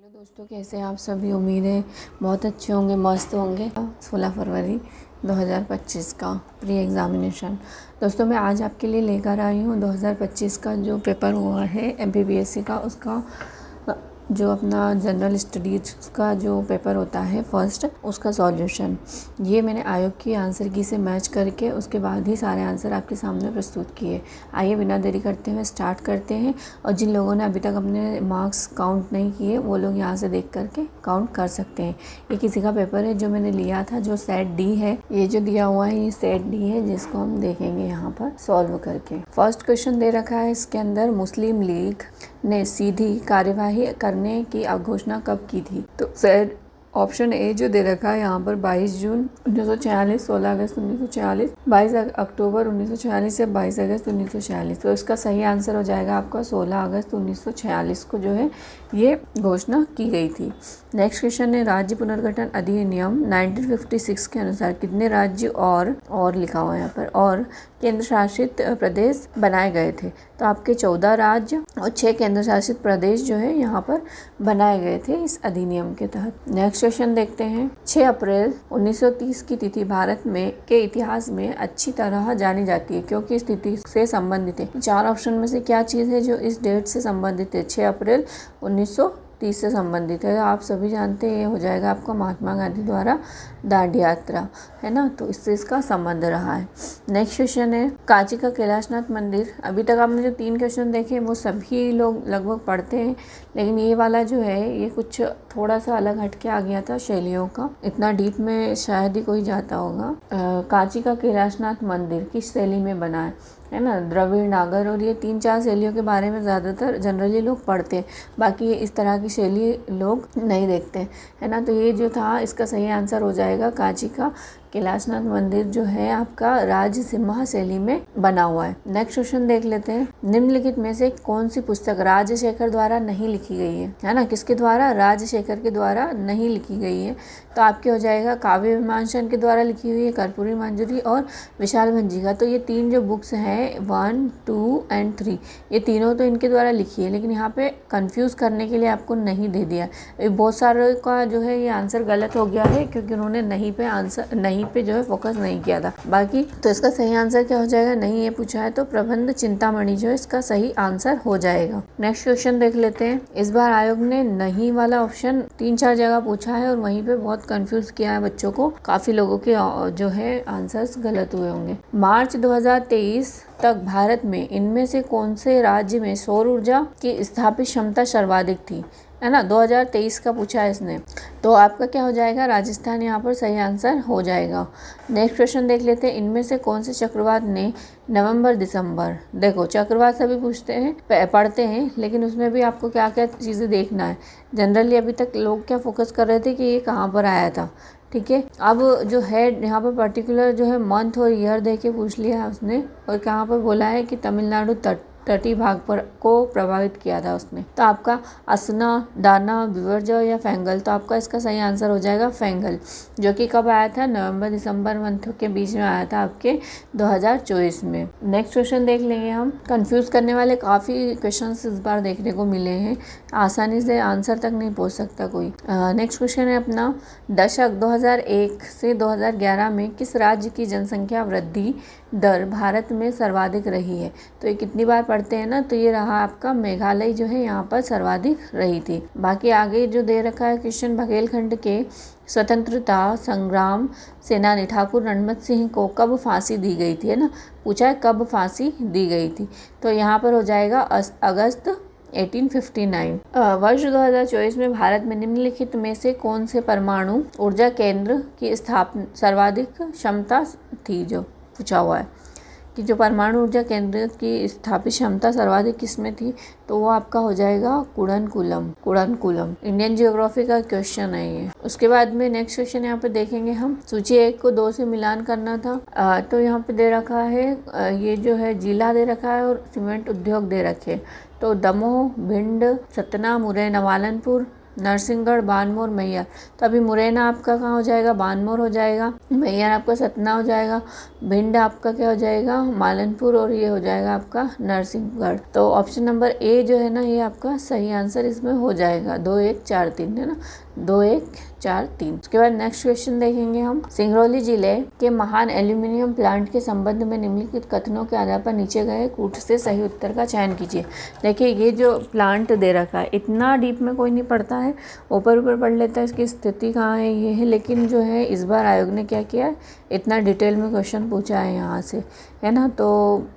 Hello दोस्तों, कैसे हैं आप सभी। उम्मीद है बहुत अच्छे होंगे, मस्त होंगे। 16 फरवरी 2025 का प्री एग्ज़ामिनेशन। दोस्तों मैं आज आपके लिए लेकर आई हूँ 2025 का जो पेपर हुआ है एमपीपीएससी का, उसका जो अपना जनरल स्टडीज़ का जो पेपर होता है फर्स्ट, उसका सॉल्यूशन। ये मैंने आयोग की आंसर की से मैच करके उसके बाद ही सारे आंसर आपके सामने प्रस्तुत किए। आइए बिना देरी करते हुए स्टार्ट करते हैं। और जिन लोगों ने अभी तक अपने मार्क्स काउंट नहीं किए वो लोग यहाँ से देख करके काउंट कर सकते हैं। ये किसी का पेपर है जो मैंने लिया था, जो सेट डी है। ये जो दिया हुआ है ये सेट डी है, जिसको हम देखेंगे यहाँ पर सॉल्व करके। फर्स्ट क्वेश्चन दे रखा है इसके अंदर, मुस्लिम लीग ने सीधी कार्यवाही करने की घोषणा कब की थी। तो सर ऑप्शन ए जो दे रखा है यहाँ पर 22 जून 1946, 16 अगस्त 1946, 22 अक्टूबर 1946 या 22 अगस्त 1946। तो इसका सही आंसर हो जाएगा आपका 16 अगस्त 1946 को जो है ये घोषणा की गई थी। नेक्स्ट क्वेश्चन है, राज्य पुनर्गठन अधिनियम 1956 के अनुसार कितने राज्य और लिखा हुआ है यहाँ पर और केंद्र शासित प्रदेश बनाए गए थे। तो आपके 14 राज्य और 6 केंद्र शासित प्रदेश जो है यहाँ पर बनाए गए थे इस अधिनियम के तहत। नेक्स्ट क्वेश्चन देखते हैं, 6 अप्रैल 1930 की तिथि भारत में के इतिहास में अच्छी तरह जानी जाती है क्योंकि इस तिथि से संबंधित है। 4 ऑप्शन में से क्या चीज़ है जो इस डेट से संबंधित है, 6 अप्रैल 1930 से संबंधित है। आप सभी जानते हैं ये हो जाएगा आपका महात्मा गांधी द्वारा दांडी यात्रा, है ना, तो इससे इसका संबंध रहा है। नेक्स्ट क्वेश्चन है, कांची का कैलाशनाथ मंदिर। अभी तक आपने जो 3 क्वेश्चन देखे वो सभी लोग लगभग पढ़ते हैं, लेकिन ये वाला जो है ये कुछ थोड़ा सा अलग हटके आ गया था शैलियों का। इतना डीप में शायद ही कोई जाता होगा। कांची का कैलाशनाथ मंदिर किस शैली में बना है ना, द्रविड़, नागर, और ये 3-4 शैलियों के बारे में ज़्यादातर जनरली लोग पढ़ते हैं। बाकी ये इस तरह की शैली लोग नहीं देखते, है ना। तो ये जो था इसका सही आंसर हो जाएगा कांची का कैलाशनाथ मंदिर जो है आपका राजसिम्हा शैली में बना हुआ है। नेक्स्ट क्वेश्चन देख लेते हैं, निम्नलिखित में से कौन सी पुस्तक राजशेखर द्वारा नहीं लिखी गई है ना। किसके द्वारा? राजशेखर के द्वारा नहीं लिखी गई है। तो आपके हो जाएगा काव्य मीमांसन के द्वारा लिखी हुई है, कर्पूरी मंजरी और विशाल भंजिका। तो ये 3 जो बुक्स हैं 1, 2 एंड 3, ये तीनों तो इनके द्वारा लिखी है, लेकिन यहाँ पे कंफ्यूज करने के लिए आपको नहीं दे दिया। बहुत सारे का जो है ये आंसर गलत हो गया है क्योंकि उन्होंने नहीं पे जो है फोकस नहीं किया था। बाकी तो इसका सही आंसर क्या हो जाएगा, नहीं ये पूछा है तो प्रबंध चिंतामणि जो है इसका सही आंसर हो जाएगा। नेक्स्ट क्वेश्चन देख लेते हैं, इस बार आयोग ने नहीं वाला ऑप्शन 3-4 जगह पूछा है और वहीं पे बहुत कंफ्यूज किया है बच्चों को। काफी लोगों के जो है आंसर्स गलत हुए होंगे। मार्च 2023 तक भारत में इनमें से कौन से राज्य में सौर ऊर्जा की स्थापित क्षमता सर्वाधिक थी, है ना। 2023 का पूछा है इसने, तो आपका क्या हो जाएगा, राजस्थान यहाँ पर सही आंसर हो जाएगा। नेक्स्ट क्वेश्चन देख लेते हैं, इनमें से कौन से चक्रवात ने नवंबर दिसंबर, देखो चक्रवात सभी पूछते हैं पढ़ते हैं, लेकिन उसमें भी आपको क्या क्या चीज़ें देखना है। जनरली अभी तक लोग क्या फोकस कर रहे थे कि ये कहाँ पर आया था, ठीक है। अब जो है यहाँ पर पर्टिकुलर जो है मंथ और ईयर दे के पूछ लिया है उसने, और कहाँ पर बोला है कि तमिलनाडु तटीय भाग पर को प्रभावित किया था उसने। तो आपका असना, दाना, बिवर्जय या फैंगल, तो आपका इसका सही आंसर हो जाएगा फैंगल, जो कि कब आया था, नवंबर दिसंबर मंथ के बीच में आया था आपके 2024 में। नेक्स्ट क्वेश्चन देख लेंगे हम, कंफ्यूज करने वाले काफ़ी क्वेश्चंस इस बार देखने को मिले हैं, आसानी से आंसर तक नहीं पहुँच सकता कोई। नेक्स्ट क्वेश्चन है अपना, दशक 2001 से 2011 में किस राज्य की जनसंख्या वृद्धि दर भारत में सर्वाधिक रही है। तो ये कितनी बार पढ़ते हैं ना, तो ये रहा आपका मेघालय जो है यहाँ पर सर्वाधिक रही थी। बाकी आगे जो दे रखा है क्वेश्चन, बघेलखंड के स्वतंत्रता संग्राम सेनानी ठाकुर रणमत सिंह को कब फांसी दी गई थी, है ना, पूछा है कब फांसी दी गई थी। तो यहाँ पर हो जाएगा अगस्त 1859। वर्ष 2024 में भारत में निम्नलिखित में से कौन से परमाणु ऊर्जा केंद्र की स्थापना सर्वाधिक क्षमता थी, जो पूछा हुआ है कि जो परमाणु ऊर्जा केंद्र की स्थापित क्षमता सर्वाधिक किसमें थी, तो वो आपका हो जाएगा कुड़नकुलम। इंडियन जियोग्राफी का क्वेश्चन है ये। उसके बाद में नेक्स्ट क्वेश्चन यहाँ पे देखेंगे हम, सूची 1 को 2 से मिलान करना था। तो यहाँ पे दे रखा है ये जो है जिला दे रखा है और सीमेंट उद्योग दे रखे। तो दमोह, भिंड, सतना, मुरैना, वालनपुर, नरसिंहगढ़, बानमोर, मैहर। तो अभी मुरैना आपका कहाँ हो जाएगा, बानमोर हो जाएगा, मैहर आपका सतना हो जाएगा, भिंड आपका क्या हो जाएगा, मालनपुर, और ये हो जाएगा आपका नरसिंहगढ़। तो ऑप्शन नंबर ए जो है ना ये आपका सही आंसर इसमें हो जाएगा, 2 1 4 3 है ना, 2 1 4 3। उसके बाद नेक्स्ट क्वेश्चन देखेंगे हम। सिंगरौली जिले के महान एल्यूमिनियम प्लांट के संबंध में निम्नलिखित कथनों के आधार पर नीचे गए कूट से सही उत्तर का चयन कीजिए। देखिए ये जो प्लांट दे रखा है इतना डीप में कोई नहीं पढ़ता है, ऊपर ऊपर पढ़ लेता है इसकी स्थिति कहाँ है ये है, लेकिन जो है इस बार आयोग ने क्या किया है, इतना डिटेल में क्वेश्चन पूछा है यहाँ से, है ना। तो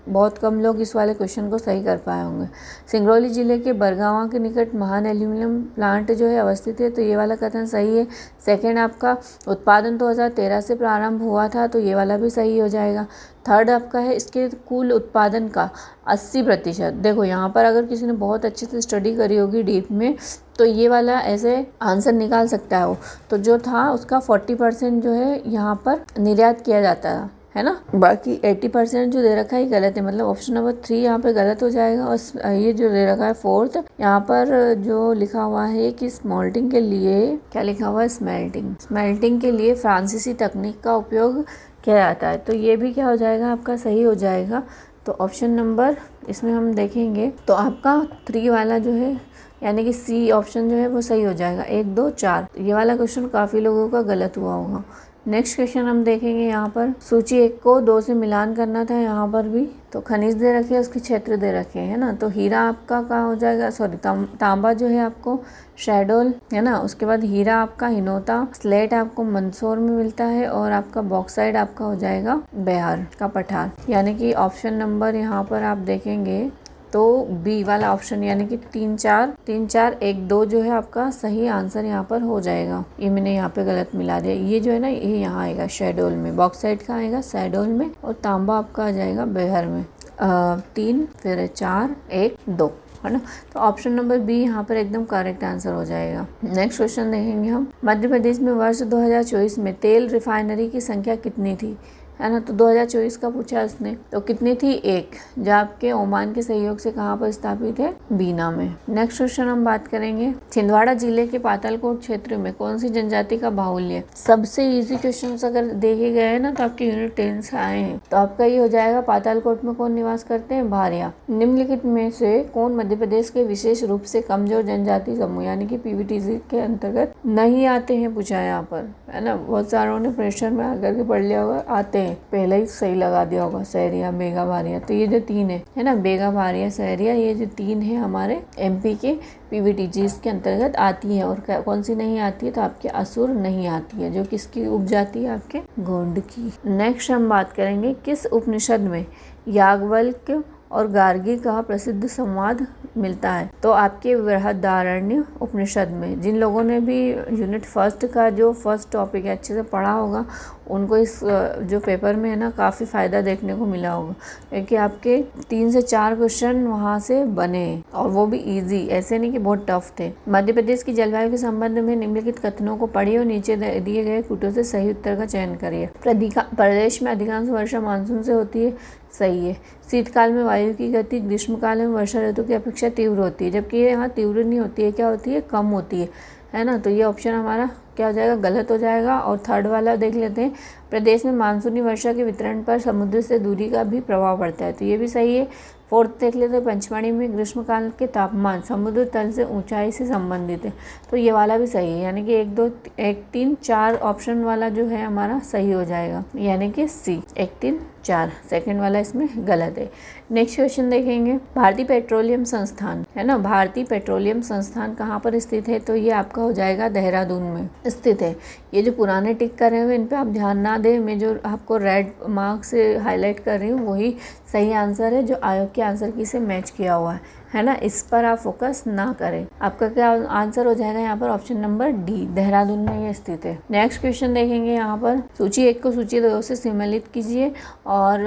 बहुत कम लोग इस वाले क्वेश्चन को सही कर पाए होंगे। सिंगरौली जिले के बरगावा के निकट महान एल्यूमिनियम प्लांट जो है अवस्थित है, तो ये वाला कथन सही है। सेकंड आपका उत्पादन 2013 से प्रारंभ हुआ था, तो ये वाला भी सही हो जाएगा। थर्ड आपका है इसके कुल उत्पादन का 80%। देखो यहाँ पर अगर किसी ने बहुत अच्छे से स्टडी करी होगी डीप में, तो ये वाला ऐसे आंसर निकाल सकता है वो। तो जो था उसका 40% जो है यहाँ पर निर्यात किया जाता है ना, बाकी 80% जो दे रखा है गलत है, मतलब ऑप्शन नंबर 3 यहाँ पे गलत हो जाएगा। और ये जो दे रखा है फोर्थ, यहाँ पर जो लिखा हुआ है कि स्मॉल्टिंग के लिए क्या लिखा हुआ है, स्मेल्टिंग के लिए फ्रांसीसी तकनीक का उपयोग किया जाता है, तो ये भी क्या हो जाएगा आपका सही हो जाएगा। तो ऑप्शन नंबर इसमें हम देखेंगे तो आपका 3 वाला जो है यानी कि सी ऑप्शन जो है वो सही हो जाएगा, 1 2 4। ये वाला क्वेश्चन काफ़ी लोगों का गलत हुआ होगा। नेक्स्ट क्वेश्चन हम देखेंगे यहाँ पर, सूची 1 को 2 से मिलान करना था, यहाँ पर भी तो खनिज दे रखे हैं, उसके क्षेत्र दे रखे हैं ना। तो हीरा आपका कहाँ हो जाएगा, सॉरी तांबा जो है आपको शहडोल है ना, उसके बाद हीरा आपका हिनोता, स्लेट आपको मंदसौर में मिलता है, और आपका बॉक्साइड आपका हो जाएगा बिहार का पठार। यानी कि ऑप्शन नंबर यहाँ पर आप देखेंगे तो बी वाला ऑप्शन यानी कि 3 4 1 2 जो है आपका सही आंसर यहाँ पर हो जाएगा। ये मैंने यहाँ पे गलत मिला दिया, ये जो है ना ये यहाँ आएगा शहडोल में, बॉक्साइड का आएगा शहडोल में, और तांबा आपका आ जाएगा बिहार में। 3 फिर 4 1 2 है ना। तो ऑप्शन नंबर बी यहाँ पर एकदम करेक्ट आंसर हो जाएगा। नेक्स्ट क्वेश्चन देखेंगे हम। मध्य प्रदेश में वर्ष 2024 में तेल रिफाइनरी की संख्या कितनी थी, है ना। तो 2024 का पूछा उसने, तो कितनी थी, 1, जो आपके ओमान के सहयोग से कहाँ पर स्थापित है, बीना में। नेक्स्ट क्वेश्चन हम बात करेंगे, छिंदवाड़ा जिले के पातालकोट क्षेत्र में कौन सी जनजाति का बाहुल्य। सबसे इजी क्वेश्चन अगर देखे गए हैं ना तो आपके यूनिट 10 से आए हैं, तो आपका ये हो जाएगा पातालकोट में कौन निवास करते हैं, भारिया। निम्नलिखित में से कौन मध्य प्रदेश के विशेष रूप से कमजोर जनजाति समूह यानी कि पीवीटीसी के अंतर्गत नहीं आते हैं, पूछा है यहाँ पर, है ना। बहुत सारों ने प्रेशर में आकर के पढ़ लिया होगा, आते हैं, पहले ही सही लगा दिया होगा, सहरिया, बेगा भारिया। तो ये जो 3 है ना, बेगा भारिया सहरिया, ये जो 3 है हमारे एमपी के पीवीटीजी के अंतर्गत आती है। और कौन सी नहीं आती है, तो आपके असुर नहीं आती है, जो किसकी उपजाति है, आपके गोंड की। नेक्स्ट हम बात करेंगे किस उपनिषद में याज्ञवल्क्य और गार्गी का प्रसिद्ध संवाद मिलता है। तो आपके बृहदारण्य उपनिषद में, जिन लोगों ने भी यूनिट 1 का जो फर्स्ट टॉपिक है अच्छे से पढ़ा होगा, उनको इस जो पेपर में है ना काफ़ी फ़ायदा देखने को मिला होगा, क्योंकि आपके 3 से 4 क्वेश्चन वहाँ से बने और वो भी इजी, ऐसे नहीं कि बहुत टफ थे। मध्य प्रदेश की जलवायु के संबंध में निम्नलिखित कथनों को पढ़िए और नीचे दिए गए कूटों से सही उत्तर का चयन करिए। प्रदेश में अधिकांश वर्षा मानसून से होती है, सही है। शीतकाल में वायु की गति ग्रीष्मकाल में वर्षा ऋतु की अपेक्षा तीव्र होती है, जबकि ये यहाँ तीव्र नहीं होती है, क्या होती है, कम होती है ना। तो ये ऑप्शन हमारा क्या हो जाएगा, गलत हो जाएगा। और थर्ड वाला देख लेते हैं, प्रदेश में मानसूनी वर्षा के वितरण पर समुद्र से दूरी का भी प्रभाव पड़ता है, तो ये भी सही है। फोर्थ देख लेते हैं, पंचमढ़ी में ग्रीष्मकाल के तापमान समुद्र तल से ऊंचाई से संबंधित है, तो ये वाला भी सही है, यानी कि 1 2 1 3 4 ऑप्शन वाला जो है हमारा सही हो जाएगा, यानी कि सी 1 3 4। सेकंड वाला इसमें गलत है। नेक्स्ट क्वेश्चन देखेंगे, भारतीय पेट्रोलियम संस्थान है ना, भारतीय पेट्रोलियम संस्थान कहाँ पर स्थित है, तो ये आपका हो जाएगा देहरादून में स्थित है। ये जो पुराने टिक करे हुए इन पे आप ध्यान ना दें, मैं जो आपको रेड मार्क से हाईलाइट कर रही हूँ वही सही आंसर है, जो आयोग के आंसर की से मैच किया हुआ है ना, इस पर आप फोकस ना करें। आपका क्या आंसर हो जाएगा यहाँ पर, ऑप्शन नंबर डी, देहरादून में ये स्थित है। नेक्स्ट क्वेश्चन देखेंगे यहाँ पर, सूची 1 को सूची 2 से सम्मिलित कीजिए और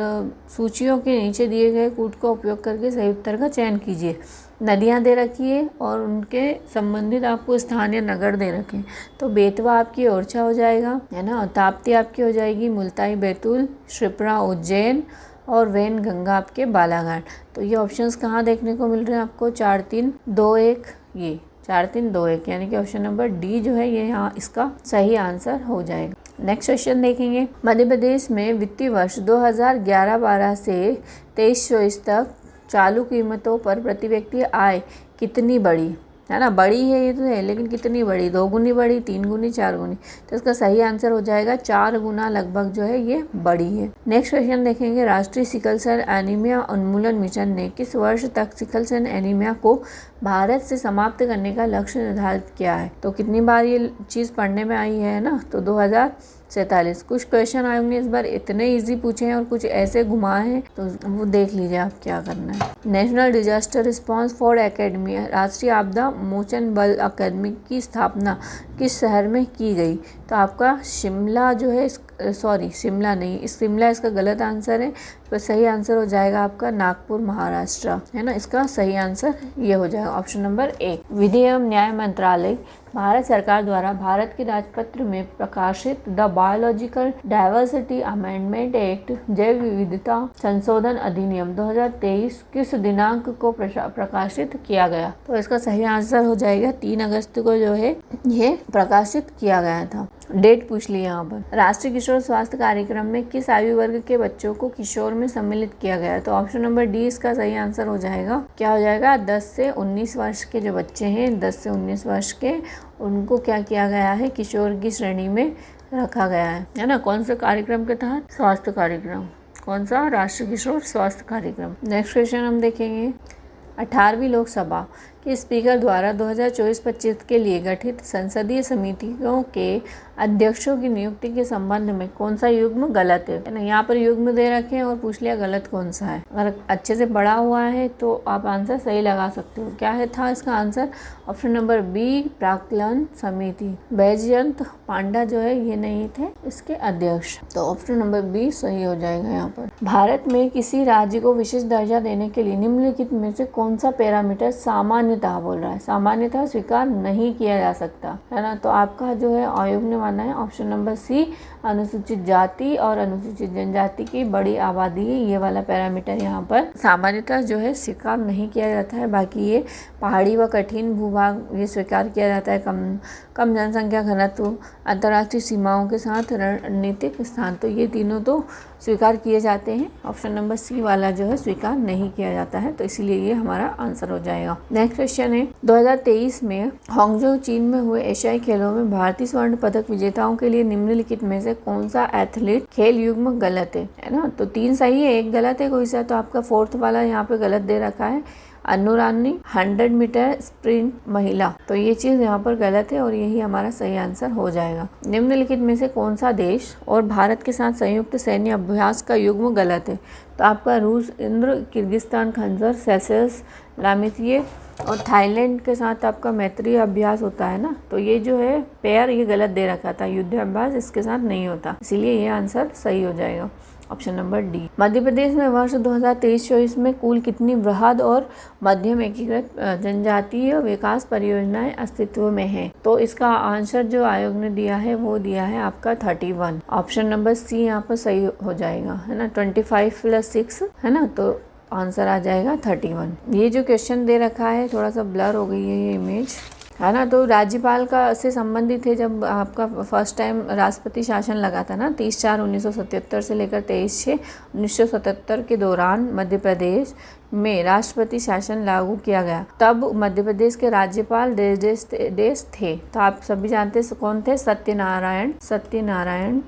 सूचियों के नीचे दिए गए कूट का उपयोग करके सही उत्तर का चयन कीजिए। नदियाँ दे रखी है और उनके संबंधित आपको स्थान या नगर दे रखे हैं, तो बेतवा आपकी ओरछा हो जाएगा, है ना। ताप्ती आपकी हो जाएगी मुल्ताई बैतूल, क्षिप्रा उज्जैन, और वैन गंगा आपके बालाघाट। तो ये ऑप्शंस कहाँ देखने को मिल रहे हैं आपको, 4 3 2 1, ये 4 3 2 1, यानी कि ऑप्शन नंबर डी जो है ये यहाँ इसका सही आंसर हो जाएगा। नेक्स्ट क्वेश्चन देखेंगे। मध्य प्रदेश में वित्तीय वर्ष 2011-12 से 23-24 तक चालू कीमतों पर प्रति व्यक्ति आय कितनी बढ़ी, है ना। बड़ी है ये तो है, लेकिन कितनी बड़ी, 2 गुनी बढ़ी, 3 गुनी, 4 गुनी। तो इसका सही आंसर हो जाएगा 4 गुना लगभग जो है ये बड़ी है। नेक्स्ट क्वेश्चन देखेंगे। राष्ट्रीय सिकल सेल एनीमिया उन्मूलन मिशन ने किस वर्ष तक सिकल सेल एनीमिया को भारत से समाप्त करने का लक्ष्य निर्धारित किया है। तो कितनी बार ये चीज़ पढ़ने में आई है ना, तो 2047। कुछ क्वेश्चन आयोग ने इस बार इतने इजी पूछे हैं और कुछ ऐसे घुमाए हैं, तो वो देख लीजिए आप क्या करना है। National disaster response force academy, राष्ट्रीय आपदा मोचन बल अकादमी की स्थापना किस शहर में की गई। तो आपका शिमला जो है, सॉरी शिमला नहीं, शिमला इसका गलत आंसर है। तो सही आंसर हो जाएगा आपका नागपुर महाराष्ट्र, है ना। इसका सही आंसर ये हो जाएगा ऑप्शन नंबर ए। विधि एवं न्याय मंत्रालय भारत सरकार द्वारा भारत के राजपत्र में प्रकाशित the biological diversity amendment act जैव विविधता संशोधन अधिनियम 2023 किस दिनांक को प्रकाशित किया गया। तो इसका सही आंसर हो जाएगा 3 अगस्त को जो है ये प्रकाशित किया गया था। डेट पूछ ली यहाँ पर। राष्ट्रीय किशोर स्वास्थ्य कार्यक्रम में किस आयु वर्ग के बच्चों को किशोर में सम्मिलित किया गया। तो ऑप्शन नंबर डी इसका सही आंसर हो जाएगा। क्या हो जाएगा, 10 से 19 वर्ष के जो बच्चे हैं, 10 से 19 वर्ष के, उनको क्या किया गया है, किशोर की श्रेणी में रखा गया है ना। कौन से कार्यक्रम के तहत, स्वास्थ्य कार्यक्रम। कौन सा, राष्ट्रीय किशोर स्वास्थ्य कार्यक्रम। नेक्स्ट क्वेश्चन हम देखेंगे। 18वीं लोकसभा के स्पीकर द्वारा 2024-25 के लिए गठित संसदीय समितियों के अध्यक्षों की नियुक्ति के संबंध में कौन सा युग्म गलत है ना। यहाँ पर युग्म दे रखे हैं और पूछ लिया गलत कौन सा है। अगर अच्छे से पढ़ा हुआ है तो आप आंसर सही लगा सकते हो। क्या है था इसका आंसर, ऑप्शन नंबर बी प्राक्कलन समिति। बैजयंत पांडा जो है ये नहीं थे इसके अध्यक्ष, तो ऑप्शन नंबर बी सही हो जाएगा यहाँ पर। भारत में किसी राज्य को विशेष दर्जा देने के लिए निम्नलिखित में से कौन सा पैरामीटर सामान्यतः बोल रहा है, सामान्यतः स्वीकार नहीं किया जा सकता, है ना। तो आपका जो है आयोग ने माना है ऑप्शन नंबर सी, अनुसूचित जाति और अनुसूचित जनजाति की बड़ी आबादी है, ये वाला पैरामीटर यहाँ पर सामान्यतः जो है स्वीकार नहीं किया जाता है। बाकी ये पहाड़ी व कठिन भूभाग ये स्वीकार किया जाता है, कम जनसंख्या घनत्व, अंतर्राष्ट्रीय सीमाओं के साथ रणनीतिक स्थान, तो ये तीनों तो स्वीकार किए जाते हैं। ऑप्शन नंबर सी वाला जो है स्वीकार नहीं किया जाता है, तो इसीलिए ये हमारा आंसर हो जाएगा। नेक्स्ट क्वेश्चन है। 2023 में हांगझो चीन में हुए एशियाई खेलों में भारतीय स्वर्ण पदक विजेताओं के लिए निम्नलिखित में से कौन सा एथलीट खेल युग्म गलत है ना। तो 3 सही है, 1 गलत है कोई सा, तो आपका 4th वाला यहाँ पे गलत दे रखा है। अनु रानी 100 मीटर स्प्रिंट महिला, तो ये चीज़ यहाँ पर गलत है और यही हमारा सही आंसर हो जाएगा। निम्नलिखित में से कौन सा देश और भारत के साथ संयुक्त सैन्य अभ्यास का युग्म गलत है। तो आपका रूस, इंद्र, किर्गिस्तान, खंजर, सेशल्स, लामितिये और थाईलैंड के साथ आपका मैत्री अभ्यास होता है ना। तो ये जो है पेयर ये गलत दे रखा था, युद्ध अभ्यास इसके साथ नहीं होता, इसीलिए ये आंसर सही हो जाएगा option number D. Madhya Pradesh में वर्ष 2023-24 में कुल कितनी वृहद और मध्यम एकीकृत जनजातीय विकास परियोजनाएं अस्तित्व में हैं। तो इसका आंसर जो आयोग ने दिया है वो दिया है आपका 31, ऑप्शन नंबर सी यहाँ पर सही हो जाएगा, है ना। 25 + 6 है ना, तो आंसर आ जाएगा 31। ये जो क्वेश्चन दे रखा है थोड़ा सा ब्लर हो गई है ये इमेज, है ना। तो राज्यपाल का से संबंधित है, जब आपका फर्स्ट टाइम राष्ट्रपति शासन लगा था ना 30/4/1977 से लेकर 23/6/1977 के दौरान मध्य प्रदेश में राष्ट्रपति शासन लागू किया गया। तब मध्य प्रदेश के राज्यपाल देश थे, तो आप सभी जानते हैं कौन थे, सत्यनारायण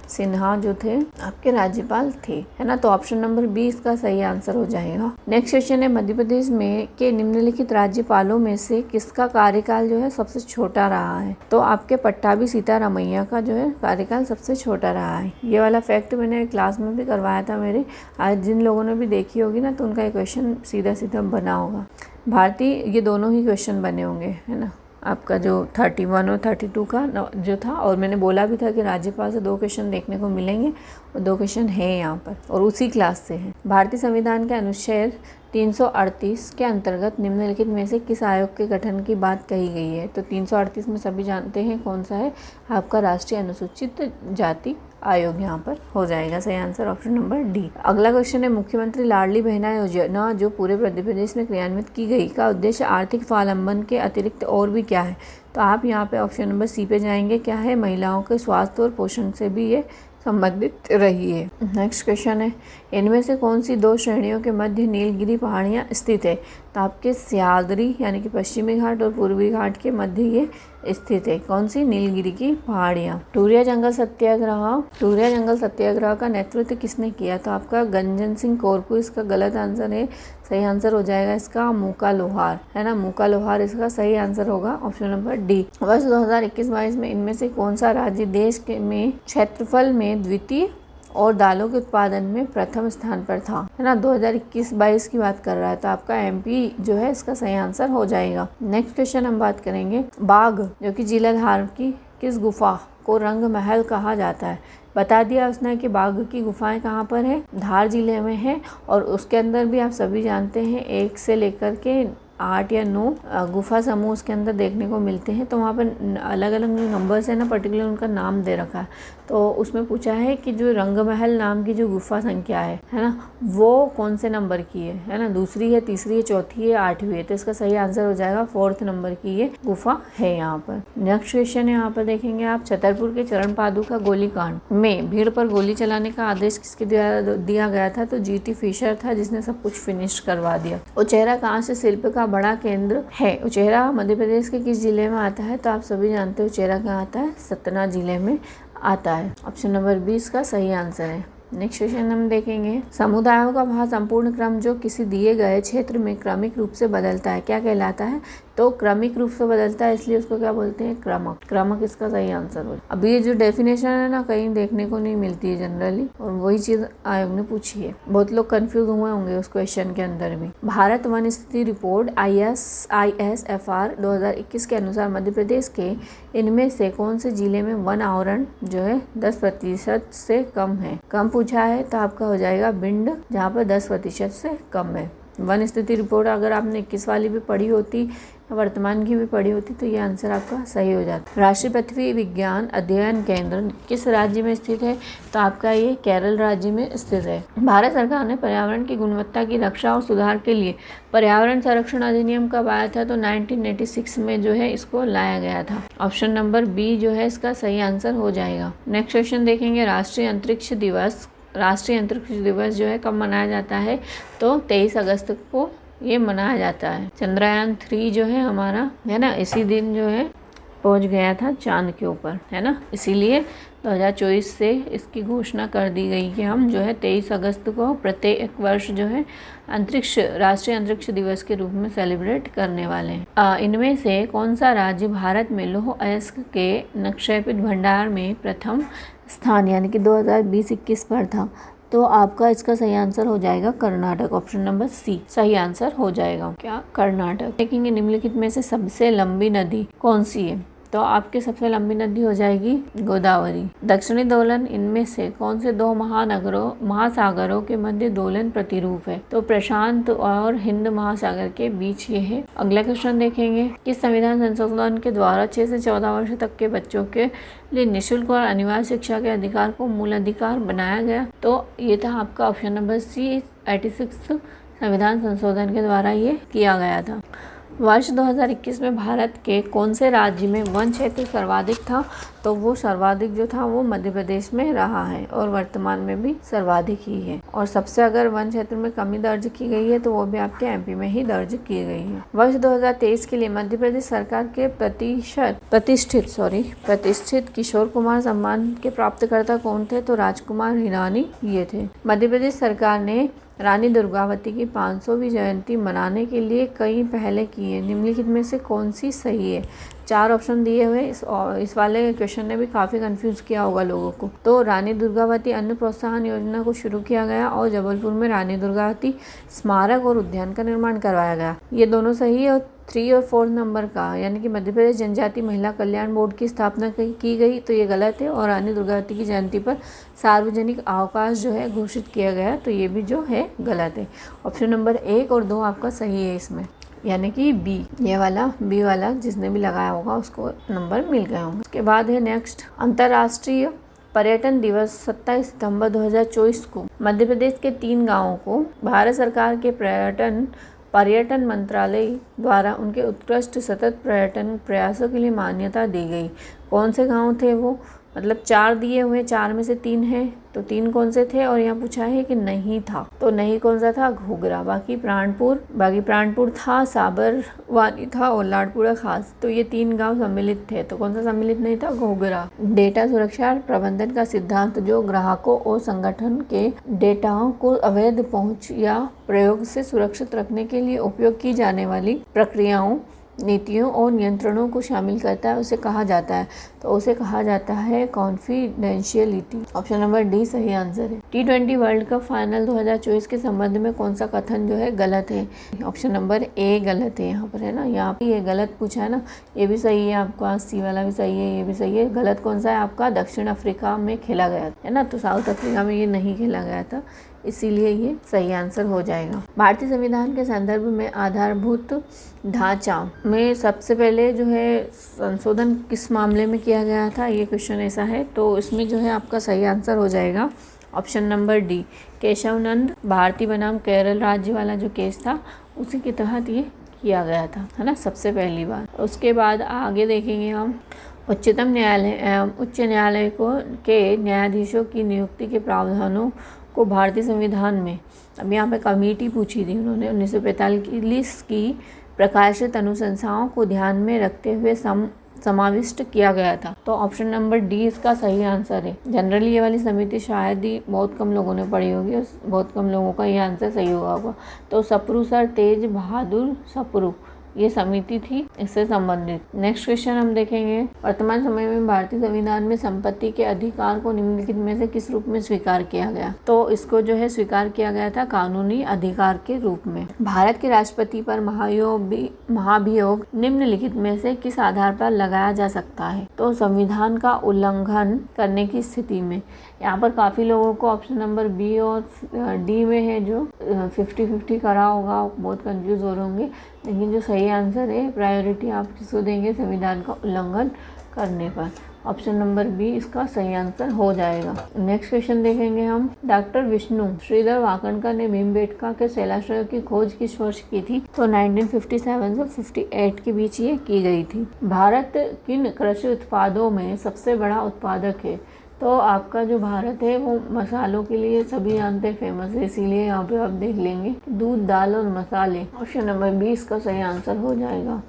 सिन्हा जो थे आपके राज्यपाल थे, है ना। तो ऑप्शन नंबर बी इसका सही आंसर हो जाएगा। नेक्स्ट क्वेश्चन है। मध्य प्रदेश में के निम्नलिखित राज्यपालों में से किसका कार्यकाल जो है सबसे छोटा रहा है। तो आपके पट्टाभी सीतारामैया का जो है कार्यकाल सबसे छोटा रहा है। ये वाला फैक्ट मैंने क्लास में भी करवाया था मेरे, आज जिन लोगों ने भी देखी होगी ना तो उनका ये क्वेश्चन सीधा सीधा बना होगा। भारतीय ये दोनों ही क्वेश्चन बने होंगे, है ना। आपका जो 31 और 32 का जो था, और मैंने बोला भी था कि राज्यपाल से 2 क्वेश्चन देखने को मिलेंगे और 2 क्वेश्चन है यहाँ पर और उसी क्लास से है। भारतीय संविधान के अनुच्छेद 338 के अंतर्गत निम्नलिखित में से किस आयोग के गठन की बात कही गई है। तो 338 में सभी जानते हैं कौन सा है, आपका राष्ट्रीय अनुसूचित जाति आयोग यहाँ पर हो जाएगा सही आंसर ऑप्शन नंबर डी। अगला क्वेश्चन है मुख्यमंत्री लाडली बहना योजना जो पूरे मध्य प्रदेश में क्रियान्वित की गई का उद्देश्य आर्थिक स्वावलंबन के अतिरिक्त और भी क्या है? तो आप यहाँ पे ऑप्शन नंबर सी पे जाएंगे। क्या है? महिलाओं के स्वास्थ्य और पोषण से भी ये संबंधित रही है। नेक्स्ट क्वेश्चन है इनमें से कौन सी दो श्रेणियों के मध्य नीलगिरी पहाड़ियाँ स्थित है? तो आपके सह्याद्री यानी कि पश्चिमी घाट और पूर्वी घाट के मध्य ये स्थित है। कौन सी? नीलगिरी की पहाड़ियाँ। टूरिया जंगल सत्याग्रह का नेतृत्व किसने किया? तो आपका गंजन सिंह कोरकू इसका गलत आंसर है। सही आंसर हो जाएगा इसका मूका लोहार, है ना, मूका लोहार इसका सही आंसर होगा ऑप्शन नंबर डी। वर्ष 2021-22 में इनमें से कौन सा राज्य देश के में क्षेत्रफल में द्वितीय और दालों के उत्पादन में प्रथम स्थान पर था? है ना, 2021-22 की बात कर रहा है, तो आपका एमपी जो है इसका सही आंसर हो जाएगा। नेक्स्ट क्वेश्चन हम बात करेंगे बाघ जो कि जिला धार की किस गुफा को रंग महल कहा जाता है? बता दिया उसने कि बाघ की गुफाएं कहाँ पर है, धार जिले में है, और उसके अंदर भी आप सभी जानते हैं 1 से लेकर के 8 या 9 गुफा समूह उसके अंदर देखने को मिलते हैं। तो वहाँ पर अलग अलग जो नंबर्स है ना, पर्टिकुलर उनका नाम दे रखा है। तो उसमें पूछा है कि जो रंगमहल नाम की जो गुफा संख्या है ना, वो कौन से नंबर की है ना, दूसरी है, तीसरी है, चौथी है, 8वीं है? तो इसका सही आंसर हो जाएगा 4th नंबर की ये गुफा है यहाँ पर। नेक्स्ट क्वेश्चन है यहाँ पर देखेंगे आप छतरपुर के चरण पादुका गोलीकांड में भीड़ पर गोली चलाने का आदेश किसके द्वारा दिया गया था? तो जीटी फिशर था जिसने सब कुछ फिनिश करवा दिया। उचेहरा कहाँ से शिल्प का बड़ा केंद्र है? उचेहरा मध्य प्रदेश के किस जिले में आता है? तो आप सभी जानते हो उचेहरा कहाँ आता है, सतना जिले में आता है। ऑप्शन नंबर 20 का सही आंसर है। नेक्स्ट क्वेश्चन हम देखेंगे समुदायों का वह संपूर्ण क्रम जो किसी दिए गए क्षेत्र में क्रमिक रूप से बदलता है क्या कहलाता है? तो क्रमिक रूप से बदलता है, इसलिए उसको क्या बोलते हैं? क्रमक। क्रमक इसका सही आंसर हो। अब ये जो डेफिनेशन है ना, कहीं देखने को नहीं मिलती है जनरली, और वही चीज आयोग ने पूछी है। बहुत लोग कंफ्यूज हुए होंगे उस क्वेश्चन के अंदर भी। भारत वन स्थिति रिपोर्ट ISFR 2021 के अनुसार मध्य प्रदेश के इनमें से कौन से जिले में वन आवरण जो है 10% से कम है? कम पूछा है, तो आपका हो जाएगा भिंड, जहाँ पर 10% से कम है। वन स्थिति रिपोर्ट अगर आपने 21 वाली भी पढ़ी होती, वर्तमान की भी पढ़ी होती, तो ये आंसर आपका सही हो जाता। राष्ट्रीय पृथ्वी विज्ञान अध्ययन केंद्र किस राज्य में स्थित है? तो आपका ये केरल राज्य में स्थित है। भारत सरकार ने पर्यावरण की गुणवत्ता की रक्षा और सुधार के लिए पर्यावरण संरक्षण अधिनियम कब आया था? तो 1986 में जो है इसको लाया गया था। ऑप्शन नंबर बी जो है इसका सही आंसर हो जाएगा। नेक्स्ट क्वेश्चन देखेंगे राष्ट्रीय अंतरिक्ष दिवस जो है कब मनाया जाता है? तो 23 अगस्त को ये मनाया जाता है। चंद्रयान 3 जो है हमारा, है ना, इसी दिन जो है पहुंच गया था चांद के ऊपर, है ना, इसीलिए 2024 से इसकी घोषणा कर दी गई कि हम जो है 23 अगस्त को प्रत्येक वर्ष जो है राष्ट्रीय अंतरिक्ष दिवस के रूप में सेलिब्रेट करने वाले हैं। इनमें से कौन सा राज्य भारत में लौह अयस्क के नक्षयपीठ भंडार में प्रथम स्थान यानी कि 2020-21 पर था? तो आपका इसका सही आंसर हो जाएगा कर्नाटक। ऑप्शन नंबर सी सही आंसर हो जाएगा। क्या? कर्नाटक। देखेंगे निम्नलिखित में से सबसे लंबी नदी कौन सी है? तो आपकी सबसे लंबी नदी हो जाएगी गोदावरी। दक्षिणी दोलन इनमें से कौन से दो महासागरों के मध्य दोलन प्रतिरूप है? तो प्रशांत और हिंद महासागर के बीच ये है। अगला क्वेश्चन देखेंगे किस संविधान संशोधन के द्वारा 6 से 14 वर्ष तक के बच्चों के लिए निःशुल्क और अनिवार्य शिक्षा के अधिकार को मूल अधिकार बनाया गया? तो ये था आपका ऑप्शन नंबर सी 86 संविधान संशोधन के द्वारा ये किया गया था। वर्ष 2021 में भारत के कौन से राज्य में वन क्षेत्र सर्वाधिक था? तो वो सर्वाधिक जो था वो मध्य प्रदेश में रहा है और वर्तमान में भी सर्वाधिक ही है। और सबसे अगर वन क्षेत्र में कमी दर्ज की गई है तो वो भी आपके एमपी में ही दर्ज की गई है। वर्ष 2023 के लिए मध्य प्रदेश सरकार के प्रतिष्ठित किशोर कुमार सम्मान के प्राप्तकर्ता कौन थे? तो राजकुमार हिरानी ये थे। मध्य प्रदेश सरकार ने रानी दुर्गावती की 500वीं जयंती मनाने के लिए कई पहले की है। निम्नलिखित में से कौन सी सही है? 4 ऑप्शन दिए हुए इस वाले क्वेश्चन ने भी काफ़ी कंफ्यूज किया होगा लोगों को। तो रानी दुर्गावती अन्न प्रोत्साहन योजना को शुरू किया गया और जबलपुर में रानी दुर्गावती स्मारक और उद्यान का निर्माण करवाया गया। ये दोनों सही है। और 3 और 4 नंबर का यानी कि मध्य प्रदेश जनजाति महिला कल्याण बोर्ड की स्थापना की गई, तो ये गलत है। और रानी दुर्गावती की जयंती पर सार्वजनिक अवकाश जो है घोषित किया गया, तो ये भी जो है गलत है। ऑप्शन नंबर 1 और 2 आपका सही है इसमें, यानी कि बी, ये वाला बी वाला जिसने भी लगाया होगा उसको नंबर मिल गए होंगे। उसके बाद है नेक्स्ट अंतर्राष्ट्रीय पर्यटन दिवस 27 सितंबर 2024 को मध्य प्रदेश के 3 गांवों को भारत सरकार के पर्यटन मंत्रालय द्वारा उनके उत्कृष्ट सतत पर्यटन प्रयासों के लिए मान्यता दी गई। कौन से गांव थे वो? मतलब 4 दिए हुए, 4 में से 3 हैं, तो 3 कौन से थे? और यहाँ पूछा है कि नहीं था, तो नहीं कौन सा था? घूगरा। बाकी प्राणपुर था, साबरवानी था और लाडपुरा खास। तो ये 3 गांव सम्मिलित थे, तो कौन सा सम्मिलित नहीं था? घूगरा। डेटा सुरक्षा प्रबंधन का सिद्धांत जो ग्राहकों और संगठन के डेटाओं को अवैध पहुंच या प्रयोग से सुरक्षित रखने के लिए उपयोग की जाने वाली प्रक्रियाओं, नीतियों और नियंत्रणों को शामिल करता है, उसे कहा जाता है। तो उसे कहा जाता है कॉन्फिडेंशियलिटी। ऑप्शन नंबर डी सही आंसर है। T20 वर्ल्ड कप फाइनल 2024 के संबंध में कौन सा कथन जो है गलत है? ऑप्शन नंबर ए गलत है। यहाँ पर है ना, यहाँ पे ये गलत पूछा है ना, ये भी सही है आपका, सी वाला भी सही है, ये भी सही है। गलत कौन सा है आपका? दक्षिण अफ्रीका में खेला गया है ना, तो साउथ अफ्रीका में ये नहीं खेला गया था, इसीलिए ये सही आंसर हो जाएगा। भारतीय संविधान के संदर्भ में आधारभूत ढांचा में सबसे पहले जो है संशोधन किस मामले में किया गया था? ये क्वेश्चन ऐसा है, तो इसमें जो है आपका सही आंसर हो जाएगा option number D, Kesavananda Bharati बनाम केरल राज्य वाला जो केस था, उसी के तहत ये किया गया था, है ना, सबसे पहली बार। उसके बाद आगे देखेंगे हम उच्चतम न्यायालय एवं उच्च न्यायालय के न्यायाधीशों की नियुक्ति के प्रावधानों को भारतीय संविधान में, अब यहाँ पे कमेटी पूछी थी उन्होंने, 1945 की प्रकाशित अनुशंसाओं को ध्यान में रखते हुए समाविष्ट किया गया था। तो ऑप्शन नंबर डी इसका सही आंसर है। जनरली ये वाली समिति शायद ही बहुत कम लोगों ने पढ़ी होगी और बहुत कम लोगों का ये आंसर सही होगा। तो सप्रू सर तेज बहादुर सप्रू ये समिति थी इससे संबंधित। नेक्स्ट क्वेश्चन हम देखेंगे, वर्तमान समय में भारतीय संविधान में संपत्ति के अधिकार को निम्नलिखित में से किस रूप में स्वीकार किया गया? तो इसको जो है स्वीकार किया गया था कानूनी अधिकार के रूप में। भारत के राष्ट्रपति पर महाभियोग निम्नलिखित में से किस आधार पर लगाया जा सकता है? तो संविधान का उल्लंघन करने की स्थिति में। यहाँ पर काफ़ी लोगों को ऑप्शन नंबर बी और डी में है जो 50-50 करा होगा, बहुत कंफ्यूज हो रहे होंगे, लेकिन जो सही आंसर है प्रायोरिटी आप किसको देंगे? संविधान का उल्लंघन करने पर। ऑप्शन नंबर बी इसका सही आंसर हो जाएगा। नेक्स्ट क्वेश्चन देखेंगे हम, डॉक्टर विष्णु श्रीधर वाकणकर ने भीमबेटका के शैलाश्रयों की खोज किस वर्ष की थी? तो 1957 से 58 के बीच ये की गई थी। भारत किन कृषि उत्पादों में सबसे बड़ा उत्पादक है? तो आपका जो भारत है वो मसालों के लिए सभी जानते हैं फेमस है, इसीलिए यहाँ पे आप देख लेंगे दूध, दाल और मसाले। ऑप्शन नंबर बी इसका सही आंसर हो जाएगा।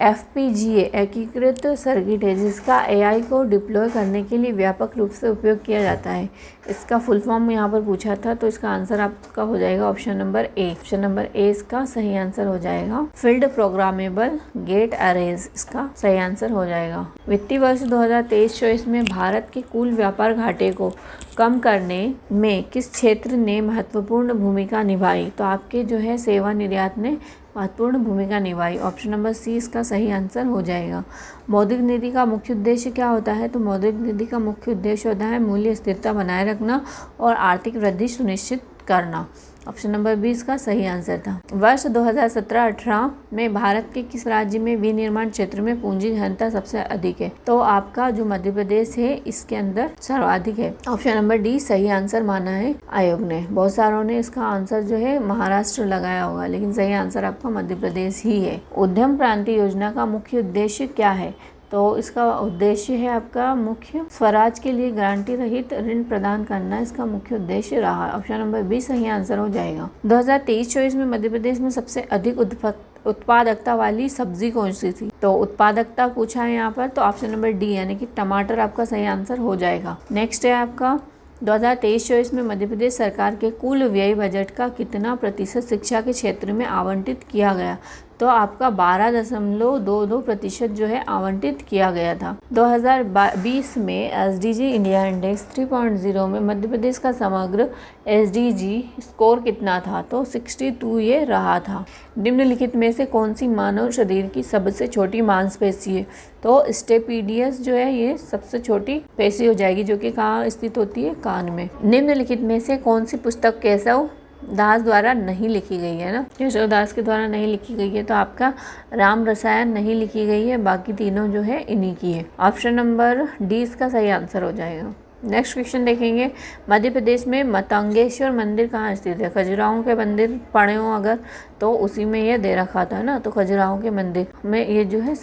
FPGA एकीकृत सर्किट है जिसका AI को डिप्लॉय करने के लिए व्यापक रूप से उपयोग किया जाता है। इसका फुल फॉर्म यहाँ पर पूछा था, तो इसका आंसर आपका हो जाएगा option number A. Option number A इसका सही आंसर हो जाएगा। फील्ड प्रोग्रामेबल गेट अरेज इसका सही आंसर हो जाएगा। वित्तीय वर्ष 2023-24 में भारत के कुल व्यापार घाटे को कम करने में किस क्षेत्र ने महत्वपूर्ण भूमिका निभाई? तो आपके जो है सेवा निर्यात ने महत्वपूर्ण भूमिका निभाई। ऑप्शन नंबर सी इसका सही आंसर हो जाएगा। मौद्रिक नीति का मुख्य उद्देश्य क्या होता है? तो मौद्रिक नीति का मुख्य उद्देश्य होता है मूल्य स्थिरता बनाए रखना और आर्थिक वृद्धि सुनिश्चित करना। ऑप्शन नंबर बी इसका सही आंसर था। वर्ष 2017-18 में भारत के किस राज्य में विनिर्माण क्षेत्र में पूंजी घनता सबसे अधिक है? तो आपका जो मध्य प्रदेश है इसके अंदर सर्वाधिक है। ऑप्शन नंबर डी सही आंसर माना है आयोग ने। बहुत सारों ने इसका आंसर जो है महाराष्ट्र लगाया होगा, लेकिन सही आंसर आपका मध्य प्रदेश ही है। उद्यम क्रांति योजना का मुख्य उद्देश्य क्या है? तो इसका उद्देश्य है आपका मुख्य स्वराज के लिए गारंटी रहित ऋण प्रदान करना, इसका मुख्य उद्देश्य रहा। ऑप्शन नंबर बी सही आंसर हो जाएगा। 2023-24 में मध्य प्रदेश में सबसे अधिक उत्पादकता वाली सब्जी कौन सी थी? तो उत्पादकता पूछा है यहाँ पर, तो ऑप्शन नंबर डी यानी कि टमाटर आपका सही आंसर हो जाएगा। नेक्स्ट है आपका 2023-24 में मध्य प्रदेश सरकार के कुल व्यय बजट का कितना प्रतिशत शिक्षा के क्षेत्र में आवंटित किया गया? तो आपका 12.22% जो है आवंटित किया गया था। 2020 में SDG इंडिया इंडेक्स 3.0 में मध्य प्रदेश का समग्र SDG स्कोर कितना था? तो 62 ये रहा था। निम्नलिखित में से कौन सी मानव शरीर की सबसे छोटी मांसपेशी है? तो स्टेपीडियस जो है ये सबसे छोटी पेशी हो जाएगी, जो कि कहाँ स्थित होती है? कान में। निम्नलिखित में से कौन सी पुस्तक केशव दास द्वारा नहीं लिखी गई है? ना, केशव दास के द्वारा नहीं लिखी गई है, तो आपका राम रसायन नहीं लिखी गई है, बाकी तीनों जो है इन्हीं की है। ऑप्शन नंबर डी इसका सही आंसर हो जाएगा। नेक्स्ट क्वेश्चन देखेंगे, मध्य प्रदेश में मतंगेश्वर मंदिर कहाँ स्थित है? खजुराहो के मंदिर पढ़े हो अगर तो उसी में ये दे रखा था ना, तो खजुराहो के मंदिर में ये जो है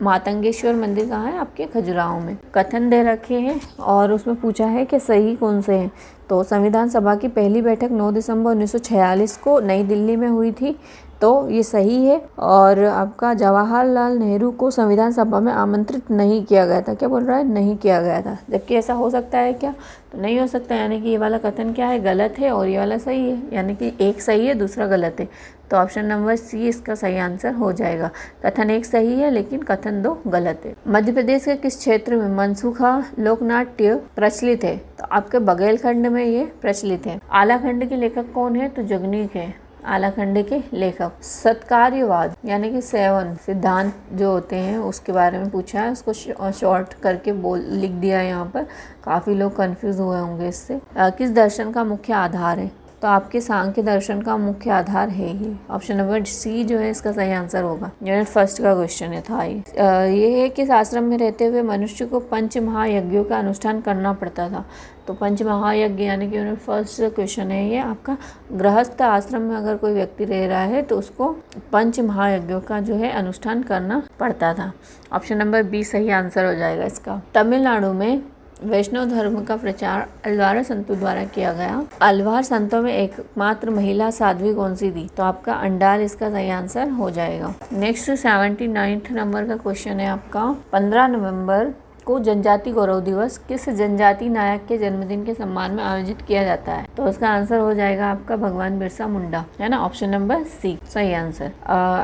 मातंगेश्वर मंदिर कहाँ है? आपके खजुराहो में। कथन दे रखे हैं और उसमें पूछा है कि सही कौन से हैं। तो संविधान सभा की पहली बैठक 9 दिसंबर 1946 को नई दिल्ली में हुई थी, तो ये सही है। और आपका जवाहरलाल नेहरू को संविधान सभा में आमंत्रित नहीं किया गया था। क्या बोल रहा है? नहीं किया गया था। जबकि ऐसा हो सकता है क्या? तो नहीं हो सकता, यानी कि ये वाला कथन क्या है? गलत है और ये वाला सही है, यानी कि एक सही है दूसरा गलत है। तो ऑप्शन नंबर सी इसका सही आंसर हो जाएगा। कथन एक सही है लेकिन कथन 2 गलत है। मध्य प्रदेश के किस क्षेत्र में मनसूखा लोकनाट्य प्रचलित है? तो आपके बघेलखंड में ये प्रचलित है। आलाखंड के लेखक कौन है? तो जगनीक है आलाखंड के लेखक। सत्कार्यवाद यानी कि 7 सिद्धांत जो होते हैं उसके बारे में पूछा है, उसको शॉर्ट करके लिख दिया है यहाँ पर। काफ़ी लोग कंफ्यूज हुए होंगे इससे। किस दर्शन का मुख्य आधार है? तो आपके सांख्य दर्शन का मुख्य आधार है ये। ऑप्शन नंबर सी जो है इसका सही आंसर होगा। यूनिट फर्स्ट का क्वेश्चन था ये है कि इस आश्रम में रहते हुए मनुष्य को 5 महायज्ञों का अनुष्ठान करना पड़ता था। तो 5 महायज्ञ यानी कि यूनिट फर्स्ट क्वेश्चन है ये आपका। गृहस्थ आश्रम में अगर कोई व्यक्ति रह रहा है तो उसको 5 महायज्ञों का जो है अनुष्ठान करना पड़ता था। ऑप्शन नंबर बी सही आंसर हो जाएगा इसका। तमिलनाडु में वैष्णव धर्म का प्रचार अलवार संतों द्वारा किया गया। अलवार संतों में एकमात्र महिला साध्वी कौन सी थी? तो आपका अंडाल इसका सही आंसर हो जाएगा। नेक्स्ट 79 नंबर का क्वेश्चन है आपका। 15 नवंबर को जनजाति गौरव दिवस किस जनजाति नायक के जन्मदिन के सम्मान में आयोजित किया जाता है? तो उसका आंसर हो जाएगा आपका भगवान बिरसा मुंडा, है ना। ऑप्शन नंबर सी सही आंसर।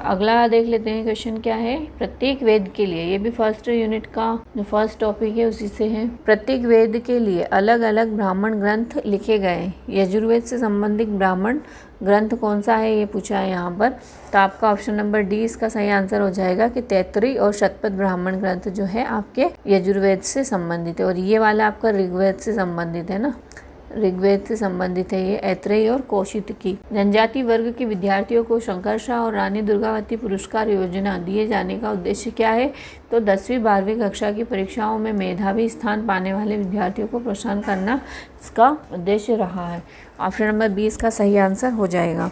अगला देख लेते हैं क्वेश्चन क्या है। प्रत्येक वेद के लिए, ये भी फर्स्ट यूनिट का जो फर्स्ट टॉपिक है उसी से है। प्रत्येक वेद के लिए अलग अलग ब्राह्मण ग्रंथ लिखे गए। यजुर्वेद से संबंधित ब्राह्मण ग्रंथ कौन सा है ये पूछा है यहाँ पर। तो आपका ऑप्शन नंबर डी इसका सही आंसर हो जाएगा कि तैत्तरीय और शतपथ ब्राह्मण ग्रंथ जो है आपके यजुर्वेद से संबंधित है। और ये वाला आपका ऋग्वेद से संबंधित है ना, ऋग्वेद से संबंधित है ये ऐत्रेय और कौशिकी। जनजाति वर्ग के विद्यार्थियों को शंकरशाह और रानी दुर्गावती पुरस्कार योजना दिए जाने का उद्देश्य क्या है? तो 10वीं 12वीं कक्षा की परीक्षाओं में मेधावी स्थान पाने वाले विद्यार्थियों को प्रोत्साहन करना इसका उद्देश्य रहा है। ऑप्शन नंबर बी इसका सही आंसर हो जाएगा।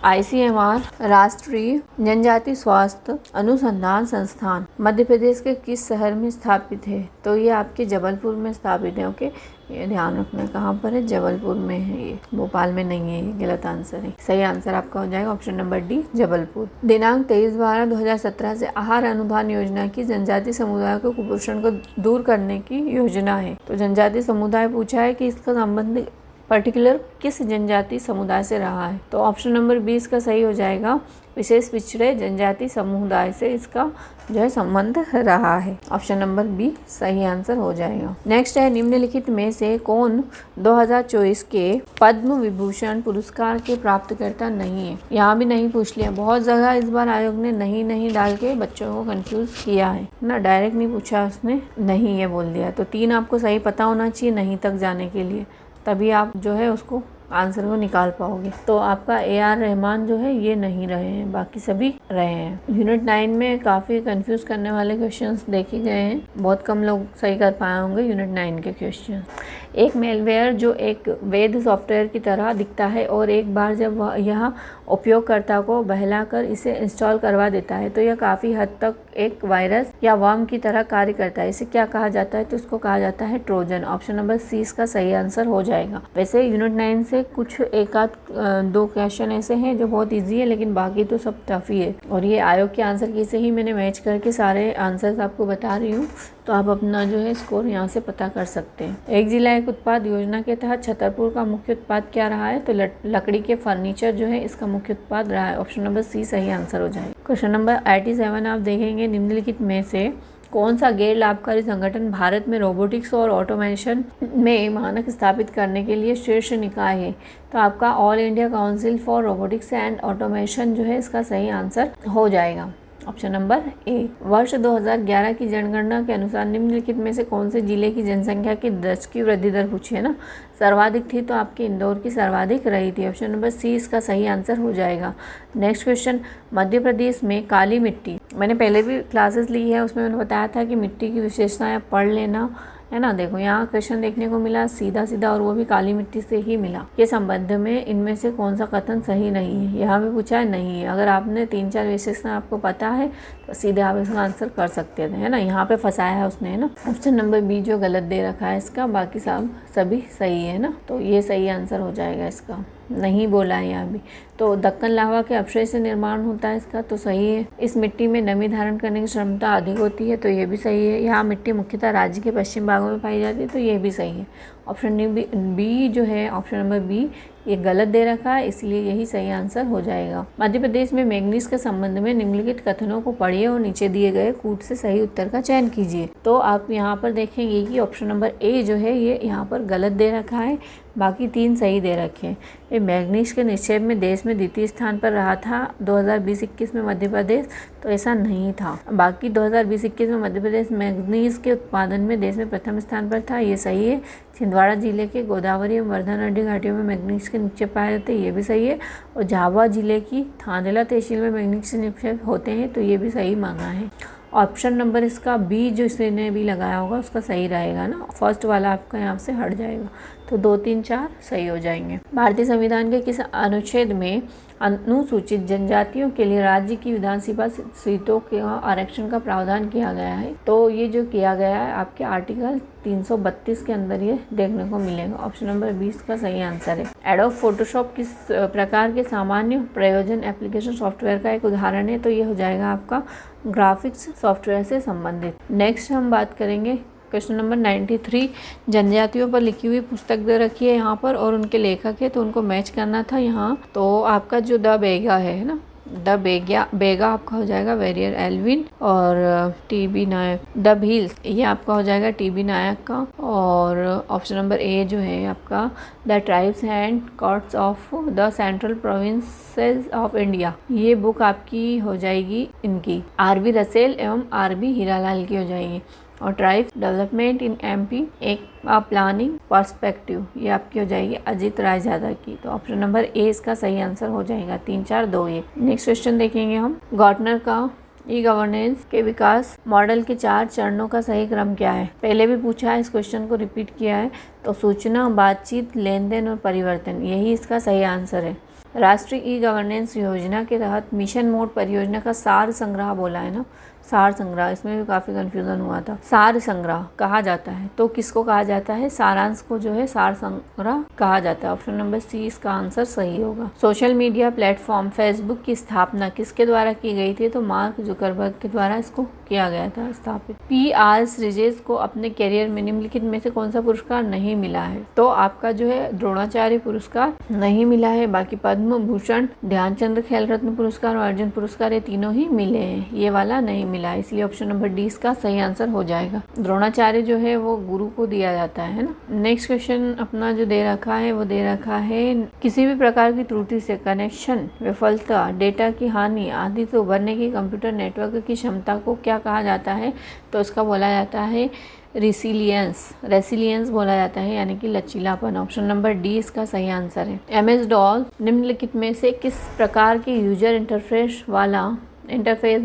ICMR राष्ट्रीय जनजाति स्वास्थ्य अनुसंधान संस्थान मध्य प्रदेश के किस शहर में स्थापित है? तो ये आपके जबलपुर में स्थापित है। ओके, ये ध्यान रखना कहाँ पर है, जबलपुर में है ये, भोपाल में नहीं है, ये गलत आंसर है। सही आंसर आपका हो जाएगा ऑप्शन नंबर डी जबलपुर। दिनांक 23/12/2017 से आहार अनुदान योजना की जनजाति समुदाय को कुपोषण को दूर करने की योजना है। तो जनजाति समुदाय पूछा है कि इसका संबंध पर्टिकुलर किस जनजाति समुदाय से रहा है? तो ऑप्शन नंबर 20 का सही हो जाएगा। विशेष पिछड़े जनजाति समुदाय से इसका जो है संबंध रहा है। ऑप्शन नंबर बी सही आंसर हो जाएगा। नेक्स्ट है निम्नलिखित में से कौन 2024 के पद्म विभूषण पुरस्कार के प्राप्तकर्ता नहीं है? यहाँ भी नहीं पूछ लिया, बहुत जगह इस बार आयोग ने नहीं डाल के बच्चों को कंफ्यूज किया है ना, डायरेक्ट नहीं पूछा उसने, नहीं है बोल दिया। तो 3 आपको सही पता होना चाहिए नहीं तक जाने के लिए, तभी आप जो है उसको आंसर को निकाल पाओगे। तो आपका AR रहमान जो है ये नहीं रहे हैं, बाकी सभी रहे हैं। यूनिट 9 में काफ़ी कंफ्यूज करने वाले क्वेश्चंस देखे गए हैं, बहुत कम लोग सही कर पाए होंगे यूनिट 9 के क्वेश्चन। एक मेलवेयर जो एक वैध सॉफ्टवेयर की तरह दिखता है और एक बार जब यह उपयोगकर्ता को बहलाकर इसे इंस्टॉल करवा देता है तो यह काफ़ी हद तक एक वायरस या वर्म की तरह कार्य करता है। इसे क्या कहा जाता है? तो इसको कहा जाता है ट्रोजन। ऑप्शन नंबर सी इसका सही आंसर हो जाएगा। वैसे यूनिट 9 से कुछ एक आध 2 क्वेश्चन ऐसे हैं जो बहुत इजी है, लेकिन बाकी तो सब टफ ही है। और ये आयोग के आंसर की से ही मैंने मैच करके सारे आंसर्स आपको बता रही हूँ, तो आप अपना जो है स्कोर यहाँ से पता कर सकते हैं। एक जिला एक उत्पाद योजना के तहत छतरपुर का मुख्य उत्पाद क्या रहा है? तो लकड़ी के फर्नीचर जो है इसका मुख्य उत्पाद रहा है। ऑप्शन नंबर सी सही आंसर हो जाएगा। क्वेश्चन नंबर 87 आप देखेंगे, निम्नलिखित में से कौन सा गैर लाभकारी संगठन भारत में रोबोटिक्स और ऑटोमेशन में मानक स्थापित करने के लिए शीर्ष निकाय है? तो आपका all India council for robotics and automation जो है इसका सही आंसर हो जाएगा। Option number A. वर्ष 2011 की जनगणना के अनुसार निम्नलिखित में से कौन से जिले की जनसंख्या की 10 की वृद्धि दर पूछी है ना, सर्वाधिक थी? तो आपके इंदौर की सर्वाधिक रही थी। ऑप्शन नंबर सी इसका सही आंसर हो जाएगा। नेक्स्ट क्वेश्चन, मध्य प्रदेश में काली मिट्टी, मैंने पहले भी क्लासेस ली है, उसमें मैंने बताया था कि मिट्टी की विशेषताएं पढ़ लेना, है ना। देखो यहाँ क्वेश्चन देखने को मिला सीधा सीधा, और वो भी काली मिट्टी से ही मिला। के संबंध में इनमें से कौन सा कथन सही नहीं है, यहाँ भी पूछा है नहीं है। अगर आपने 3-4 विशेषण आपको पता है तो सीधे आप इसका आंसर कर सकते थे, है ना। यहाँ पे फंसाया है उसने, है ना। ऑप्शन नंबर बी जो गलत दे रखा है इसका, बाकी सब सभी सही है ना, तो ये सही आंसर हो जाएगा इसका। नहीं बोला है यहाँ भी। तो दक्कन लावा के अवशेष से निर्माण होता है इसका, तो सही है। इस मिट्टी में नमी धारण करने की क्षमता अधिक होती है, तो ये भी सही है। यहाँ मिट्टी मुख्यतः राज्य के पश्चिम भागों में पाई जाती है, तो ये भी सही है। ऑप्शन बी जो है, ऑप्शन नंबर बी ये गलत दे रखा है, इसलिए यही सही आंसर हो जाएगा। मध्य प्रदेश में मैग्नीज के संबंध में निम्नलिखित कथनों को पढ़िए और नीचे दिए गए कूट से सही उत्तर का चयन कीजिए। तो आप यहाँ पर देखेंगे कि ऑप्शन नंबर ए जो है ये यहाँ पर गलत दे रखा है, बाकी 3 सही दे रखे हैं। ये मैग्नीज के निक्षेप में देश में द्वितीय स्थान पर रहा था 2020-21 में मध्य प्रदेश, तो ऐसा नहीं था। बाकी 2020-21 में मध्य प्रदेश मैग्नीज के उत्पादन में देश में प्रथम स्थान पर था, ये सही है। छिंदवाड़ा जिले के गोदावरी एवं वर्धा नदी घाटियों में मैग्नीज के निक्षेप पाए जाते हैं, ये भी सही है। और झाबुआ जिले की थांदला तहसील में मैग्नीज के निक्षेप होते हैं, तो ये भी सही मांगा है। ऑप्शन नंबर इसका बी जो इसने भी लगाया होगा उसका सही रहेगा ना, फर्स्ट वाला आपका यहाँ से हट जाएगा, तो 2, 3, 4 सही हो जाएंगे। भारतीय संविधान के किस अनुच्छेद में अनुसूचित जनजातियों के लिए राज्य की विधानसभा सीटों के आरक्षण का प्रावधान किया गया है? तो ये जो किया गया है आपके आर्टिकल 332 के अंदर ये देखने को मिलेगा। ऑप्शन नंबर 20 का सही आंसर है। एडोब फोटोशॉप किस प्रकार के सामान्य प्रयोजन एप्लीकेशन सॉफ्टवेयर का एक उदाहरण है? तो ये हो जाएगा आपका ग्राफिक्स सॉफ्टवेयर से संबंधित। नेक्स्ट हम बात करेंगे क्वेश्चन नंबर 93। जनजातियों पर लिखी हुई पुस्तक दे रखी है यहाँ पर और उनके लेखक है, तो उनको मैच करना था यहाँ। तो आपका जो द बेगा है ना, द बेगा आपका हो जाएगा वेरियर एल्विन, और टी.बी. नायक द भील्स ये आपका हो जाएगा टी.बी. नायक का। और ऑप्शन नंबर ए जो है आपका the tribes and courts of the central provinces of India, ये बुक आपकी हो जाएगी इनकी आर.बी. रसेल एवं आर.बी. हीरालाल की हो जाएगी। और ट्राइब डेवलपमेंट इन एमपी एक प्लानिंग पर्सपेक्टिव, ये आपकी हो जाएगी अजीत राय ज़्यादा की। तो ऑप्शन नंबर ए इसका सही आंसर हो जाएगा। 3, 4, 2, 1। नेक्स्ट क्वेश्चन देखेंगे हम। गार्टनर का ई गवर्नेंस के विकास मॉडल के 4 चरणों का सही क्रम क्या है? पहले भी पूछा है, इस क्वेश्चन को रिपीट किया है। तो सूचना, बातचीत, लेन देन और परिवर्तन, यही इसका सही आंसर है। राष्ट्रीय ई गवर्नेंस योजना के तहत मिशन मोड परियोजना का सार संग्रह बोला है ना, सार संग्रह, इसमें भी काफ़ी कंफ्यूजन हुआ था। सार संग्रह कहा जाता है, तो किसको कहा जाता है? सारांश को जो है सार संग्रह कहा जाता है। ऑप्शन नंबर सी इसका आंसर सही होगा। सोशल मीडिया प्लेटफॉर्म फेसबुक की स्थापना किसके द्वारा की गई थी? तो मार्क जुकरबर्ग के द्वारा इसको किया गया था स्थापित। पी.आर. श्रीजेश को अपने करियर में निम्नलिखित में से कौन सा पुरस्कार नहीं मिला है? तो आपका जो है द्रोणाचार्य पुरस्कार नहीं मिला है, बाकी पद्म भूषण, ध्यानचंद्र खेल रत्न पुरस्कार और अर्जुन पुरस्कार ये तीनों ही मिले हैं, ये वाला नहीं मिला है, इसलिए ऑप्शन नंबर डी इसका सही आंसर हो जाएगा। द्रोणाचार्य जो है वो गुरु को दिया जाता है ना। नेक्स्ट क्वेश्चन अपना जो दे रखा है वो दे रखा है किसी भी प्रकार की त्रुटि से कनेक्शन विफलता, डेटा की हानि आदि से उभरने की कंप्यूटर नेटवर्क की क्षमता को क्या कहा जाता है? तो इसका बोला जाता है रेसिलियंस बोला जाता है, यानी कि लचीलापन। ऑप्शन नंबर डी इसका सही आंसर है। MS-DOS निम्नलिखित में से किस प्रकार के यूजर इंटरफेस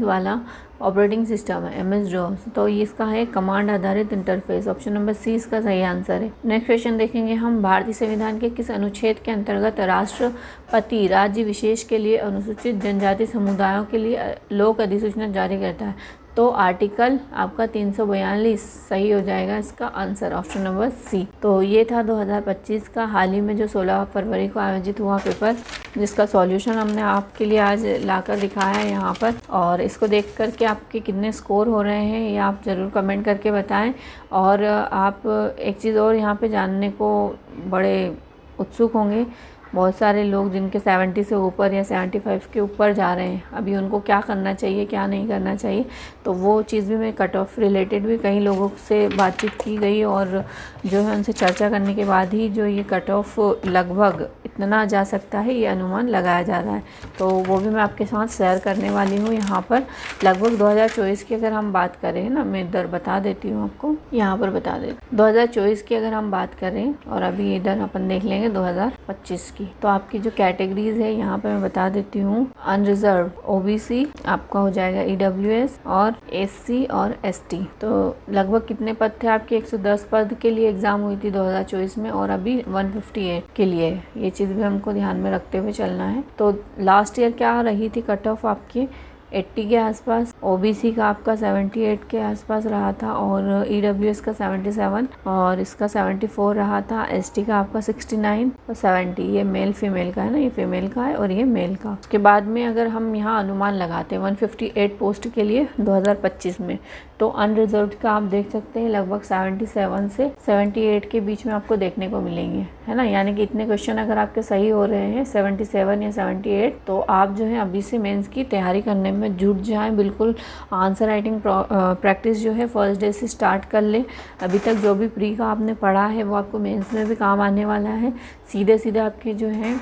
वाला ऑपरेटिंग सिस्टम है? MS-DOS, तो ये इसका है कमांड आधारित इंटरफेस। ऑप्शन नंबर सी इसका सही आंसर है। नेक्स्ट क्वेश्चन देखेंगे हम। भारतीय संविधान के किस अनुच्छेद के अंतर्गत राष्ट्रपति राज्य विशेष के लिए अनुसूचित जनजाति समुदायों के लिए लोक अधिसूचना जारी करता है? तो आर्टिकल आपका 342 सही हो जाएगा इसका आंसर, ऑप्शन नंबर सी। तो ये था 2025 का हाल ही में जो 16 फरवरी को आयोजित हुआ पेपर, जिसका सॉल्यूशन हमने आपके लिए आज लाकर दिखाया है यहाँ पर। और इसको देख कर के आपके कितने स्कोर हो रहे हैं ये आप ज़रूर कमेंट करके बताएं। और आप एक चीज़ और यहाँ पे जानने को बड़े उत्सुक होंगे, बहुत सारे लोग जिनके 70 से ऊपर या 75 के ऊपर जा रहे हैं, अभी उनको क्या करना चाहिए क्या नहीं करना चाहिए, तो वो चीज़ भी मैं कट ऑफ रिलेटेड भी कई लोगों से बातचीत की गई और जो है उनसे चर्चा करने के बाद ही जो ये कट ऑफ लगभग कितना जा सकता है ये अनुमान लगाया जा रहा है। तो वो भी मैं आपके साथ शेयर करने वाली हूँ। यहाँ पर लगभग 2024 की अगर हम बात करें ना, मैं इधर बता देती हूँ आपको, यहाँ पर बता देती 2024 की अगर हम बात करें और अभी इधर अपन देख लेंगे 2025 की, तो आपकी जो कैटेगरीज है यहाँ पर मैं बता देती हूँ। अनरिजर्व OBC आपका हो जाएगा EWS और SC और ST। तो लगभग कितने पद थे आपके? 110 पद के लिए एग्जाम हुई थी 2024 में और अभी 158 के लिए। ये चीज़ भी हमको ध्यान में रखते हुए चलना है। तो लास्ट ईयर क्या रही थी कट ऑफ आपकी? 80 के आसपास, OBC का आपका 78 के आसपास रहा था और EWS का 77 और इसका 74 रहा था। ST का आपका 69 और 70। ये मेल फीमेल का है ना, ये फीमेल का है और ये मेल का। उसके बाद में अगर हम यहाँ अनुमान लगाते हैं 158 पोस्ट के लिए 2025 में, तो अनरिजर्व का आप देख सकते हैं लगभग 77 से 78 के बीच में आपको देखने को मिलेंगे, है ना। यानी कि इतने क्वेश्चन अगर आपके सही हो रहे हैं 77 या 78, तो आप जो है अभी से मेंस की तैयारी करने में जुट जाएं। बिल्कुल आंसर राइटिंग प्रैक्टिस जो है फर्स्ट डे से स्टार्ट कर ले। अभी तक जो भी प्री का आपने पढ़ा है वो आपको मेंस में भी काम आने वाला है। सीधे सीधे आपके जो है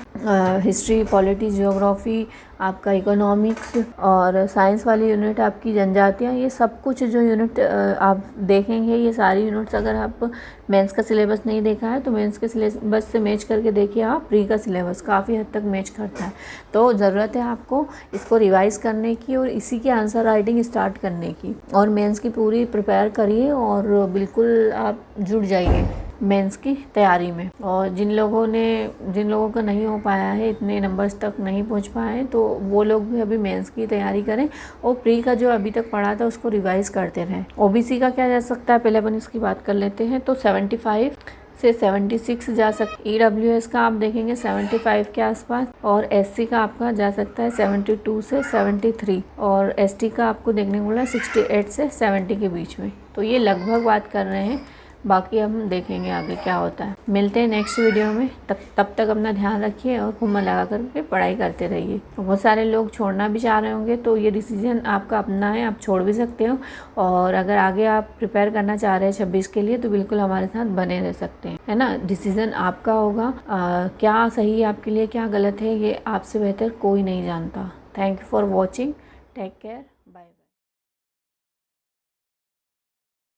हिस्ट्री, पॉलिटी, ज्योग्राफी, आपका इकोनॉमिक्स और साइंस वाली यूनिट, आपकी जनजातियाँ, ये सब कुछ जो यूनिट आप देखेंगे, ये सारी यूनिट्स अगर आप मेंस का सिलेबस नहीं देखा है तो मेंस के सिलेबस से मैच करके देखिए आप। प्री का सिलेबस काफ़ी हद तक मैच करता है। तो ज़रूरत है आपको इसको रिवाइज़ करने की और इसी की आंसर राइटिंग स्टार्ट करने की, और मेंस की पूरी प्रिपेयर करिए और बिल्कुल आप जुड़ जाइए मेंस की तैयारी में। और जिन लोगों का नहीं हो पाया है, इतने नंबर्स तक नहीं पहुंच पाए, तो वो लोग भी अभी मेंस की तैयारी करें और प्री का जो अभी तक पढ़ा था उसको रिवाइज करते रहें। OBC का क्या जा सकता है, पहले अपन इसकी बात कर लेते हैं। तो 75 से 76 जा सकता है। EWS का आप देखेंगे 75 के आसपास और SC का आपका जा सकता है 72 से 73 और ST का आपको देखने को मिला 68 से 70 के बीच में। तो ये लगभग बात कर रहे हैं, बाकी हम देखेंगे आगे क्या होता है। मिलते हैं नेक्स्ट वीडियो में। तब तक अपना ध्यान रखिए और खूब मन लगा करके पढ़ाई करते रहिए। बहुत सारे लोग छोड़ना भी चाह रहे होंगे, तो ये डिसीजन आपका अपना है, आप छोड़ भी सकते हो। और अगर आगे आप प्रिपेयर करना चाह रहे हैं 26 के लिए, तो बिल्कुल हमारे साथ बने रह सकते हैं, है ना। डिसीजन आपका होगा। क्या सही है आपके लिए, क्या गलत है, ये आपसे बेहतर कोई नहीं जानता। Thank you for watching. Take care.